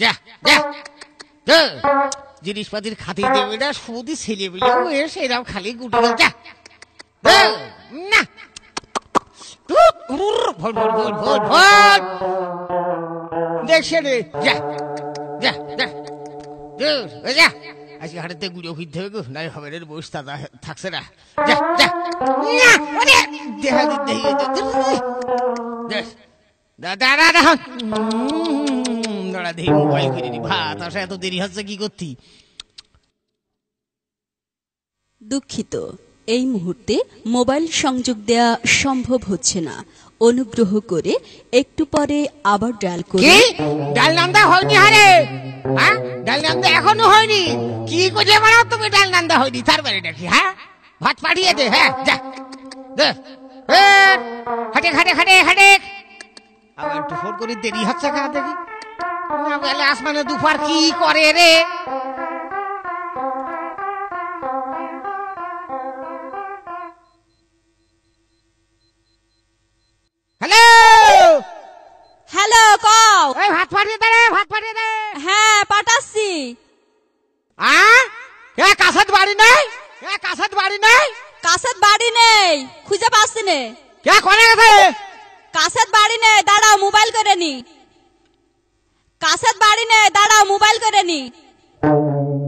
যা যা যা জিনিসপাতির খাতির দেবে না, শুধু ছেলেপিলেও এসে এরাও খালি গুটে গেল। যা না vote vote vote vote vote দেখছে রে। যা যা যা যা আজকে হাটেতে গুঁড়ো ফিরতে হবে গো, নাই হবে রে বসে থাকছে না। যা যা দেখা দাঁড়া দাঁড়া দেখি মোবাইল কিনে নি। ভাত আসা এত দেরি হচ্ছে কি করতি? দুঃখিত, এই মুহূর্তে মোবাইল সংযোগ দেয়া সম্ভব হচ্ছে না। অনুগ্রহ করে একটু পরে আবার ডায়াল করুন। ডাল নান্দা হয়নি? হারে হ্যাঁ, ডাল নান্দা এখনো হয়নি? কি করে বানাও তুমি? ডাল নান্দা হয়নি তার বাড়ি নাকি? হ্যাঁ, ভাত পাঠিয়ে দে। হ্যাঁ যা হাটে হাটে হাটে হাটে। আবার একটু ফোন করে দেরি হচ্ছে কেন দেখি? না বলে আসমানে দুপার কি করে রে? হ্যালো হ্যালো, কও। এই ভাত পাঠিয়ে দে রে, ভাত পাঠিয়ে দে। হ্যাঁ, পাঠাচ্ছি। কাসাদ বাড়ি নেই? কাসাদ বাড়ি নেই? কাছের বাড়ি নেই, খুঁজে পাচ্ছি নে। কে কোনে গেছে? কাছের বাড়ি নেই, দাঁড়াও মোবাইল করে নি। কাছের বাড়ি নেই, দাঁড়াও মোবাইল করে নি।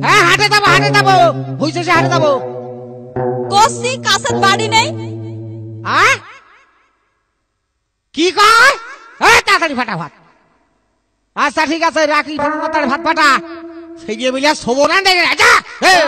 হ্যাঁ হাটে যাবো, হাটে যাবো, বুঝছো সে হাটে যাবো। করছি, কাছের বাড়ি নেই। কি কয়? তাড়াতাড়ি ফাটা ভাত। আচ্ছা ঠিক আছে, রাখি তাড়াতাড়ি ভাত ফাটা। সেই যে বলিয়া শোবো না দেখে। আচ্ছা হ্যাঁ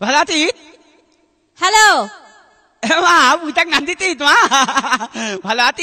ভালো আছিস? হ্যালো মা বুঝাক নান্দিতি তোমা ভালো আছিস?